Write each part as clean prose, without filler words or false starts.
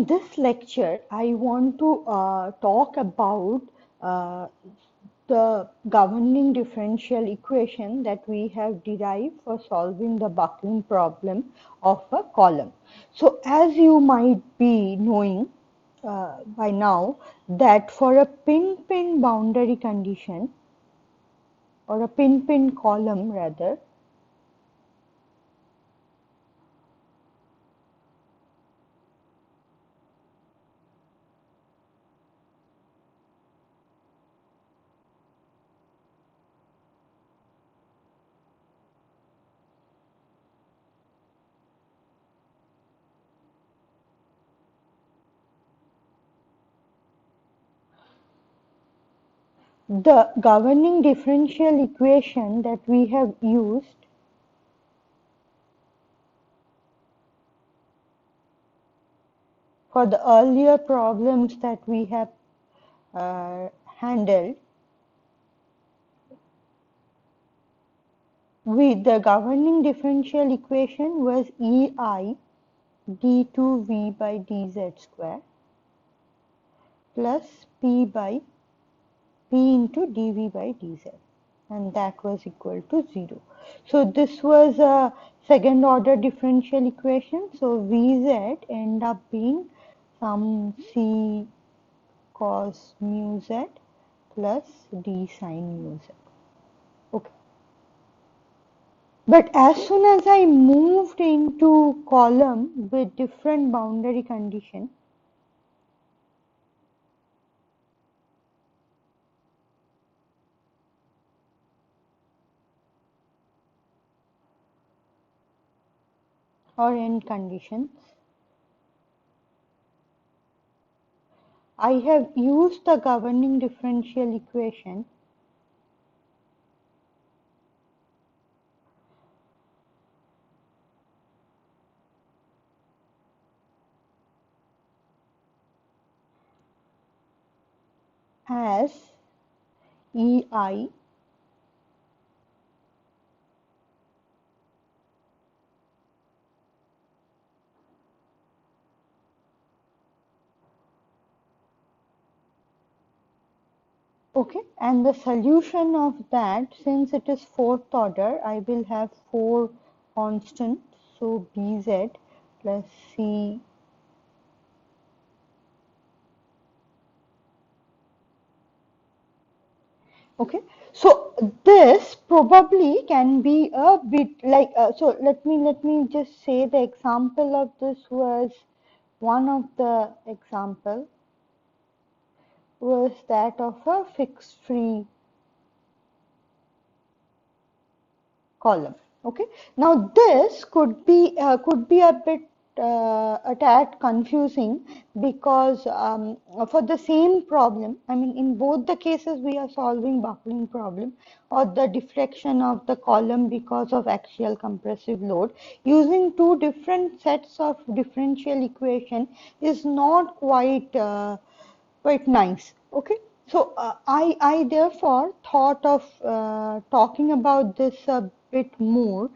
in this lecture, I want to talk about uh, the governing differential equation that we have derived for solving the buckling problem of a column. So as you might be knowing by now, that for a pin-pin boundary condition, or a pin-pin column rather, the governing differential equation that we have used for the earlier problems that we have handled, the governing differential equation was EI d2v by dz square plus p into dv by dz, and that was equal to 0. So this was a second order differential equation. So Vz end up being some c cos mu z plus d sin mu z. Okay. But as soon as I moved into column with different boundary condition, or end conditions, I have used the governing differential equation as EI okay, and the solution of that, since it is fourth order, I will have 4 constants, so Bz plus C okay. So this probably can be a bit like so let me just say the example of this was, one of the example was that of a fixed free column. Okay, now this could be a bit a tad confusing, because for the same problem, I mean in both the cases we are solving buckling problem or the deflection of the column because of axial compressive load. Using two different sets of differential equation is not quite nice. Okay, so I therefore thought of talking about this a bit more.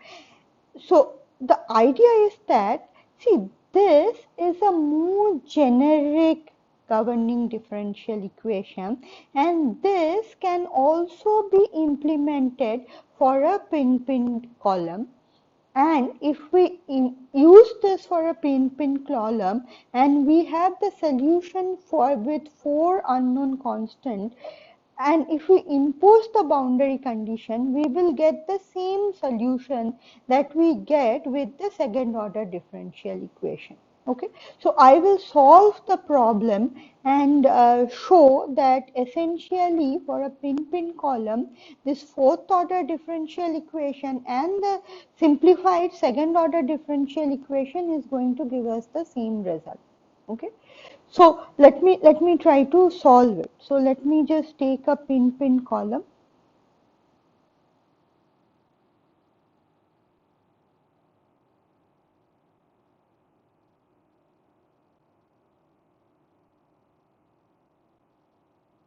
So the idea is that, see, this is a more generic governing differential equation, and this can also be implemented for a pin-pin column. And if we use this for a pin-pin column, and we have the solution for with 4 unknown constant, and if we impose the boundary condition, we will get the same solution that we get with the second order differential equation. Okay, so I will solve the problem and show that essentially for a pin-pin column, this fourth order differential equation and the simplified second order differential equation is going to give us the same result. Okay, so let me try to solve it. So let me just take a pin-pin column.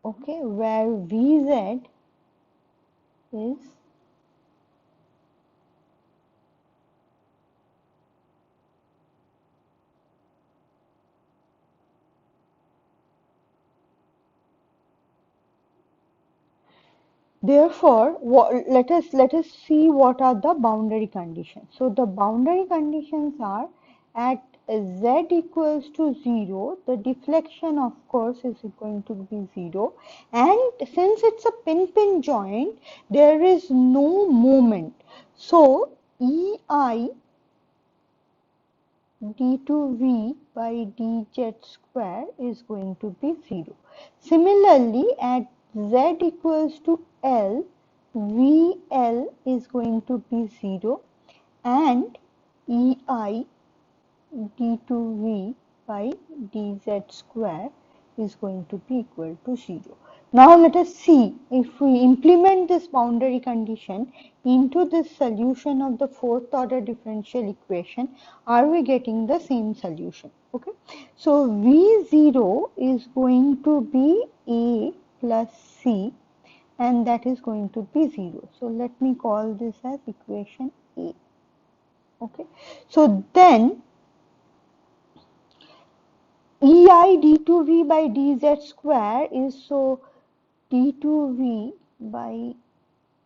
Okay, where Vz is Therefore, let us see what are the boundary conditions. So the boundary conditions are at z equals to 0, the deflection of course is going to be 0, and since it's a pin-pin joint, there is no moment. So EI d2v by dz square is going to be 0. Similarly, at z equals to L, VL is going to be 0 and EI d2v by dz square is going to be equal to 0. Now let us see if we implement this boundary condition into this solution of the fourth order differential equation, are we getting the same solution? Okay, so V0 is going to be A plus C and that is going to be 0. So let me call this as equation A. Okay, so then EI d2v by dz square is, so d2v by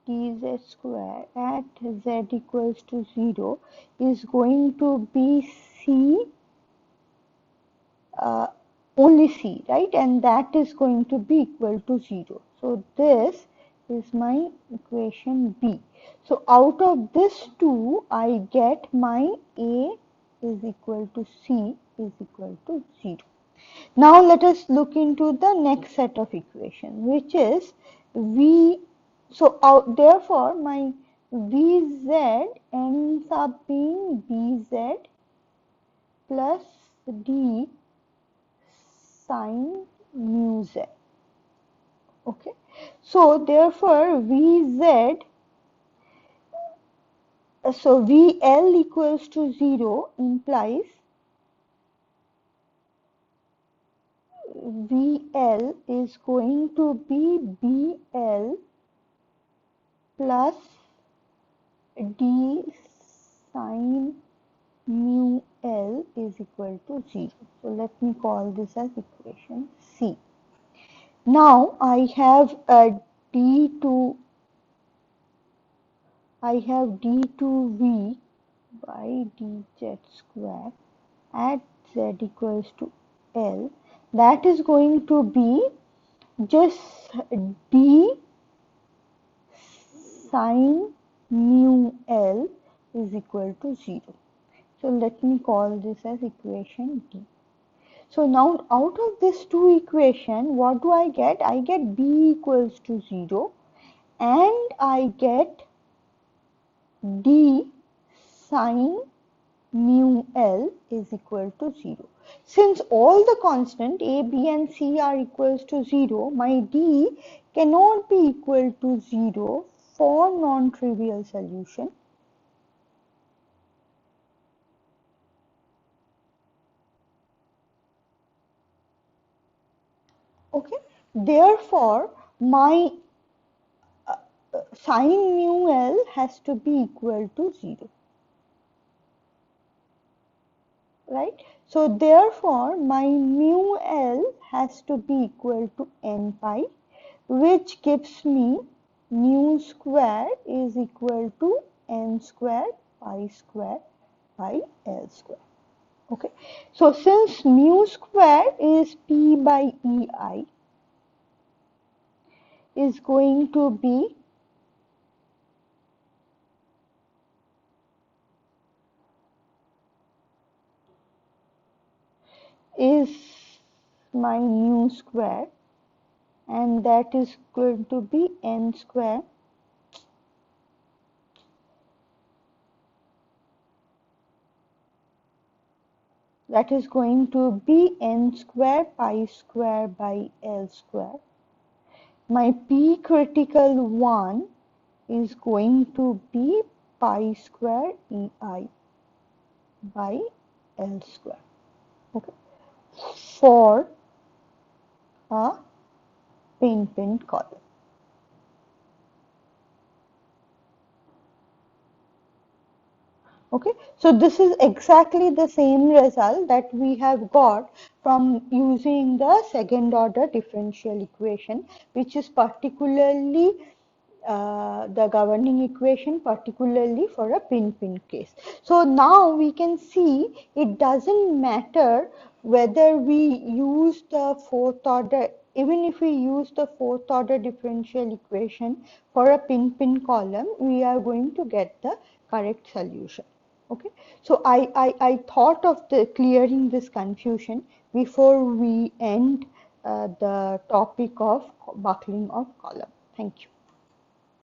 dz square at z equals to 0 is going to be C, uh, only C, right? And that is going to be equal to 0. So this is my equation B. So out of this two, I get my A is equal to C is equal to 0. Now let us look into the next set of equation, which is V. So therefore my Vz ends up being Bz plus D sine mu z. Okay. So therefore Vz, so VL equals to 0 implies VL is going to be BL plus D sine mu L is equal to 0. So let me call this as equation C. Now I have a D2, I have D2V by dz square at z equals to L. That is going to be just D sine mu L is equal to 0. So let me call this as equation D. So now out of this two equation, what do I get? I get B equals to 0 and I get D sine mu L is equal to 0. Since all the constant A, B and C are equals to 0, my D cannot be equal to 0 for non-trivial solution. Okay, therefore my sine mu L has to be equal to 0. Right? So therefore my mu L has to be equal to n pi, which gives me mu square is equal to n square pi square by L square. Okay. So since mu square is P by EI is going to be is my mu square, and that is going to be n square that is going to be n square pi square by L square. My P critical 1 is going to be pi square EI by L square. Okay. For a pin-pin column. Okay, so this is exactly the same result that we have got from using the second order differential equation, which is particularly the governing equation, particularly for a pin-pin case. So now we can see it doesn't matter whether we use the fourth order, even if we use the fourth order differential equation for a pin-pin column, we are going to get the correct solution. Okay, so I thought of clearing this confusion before we end the topic of buckling of column. Thank you.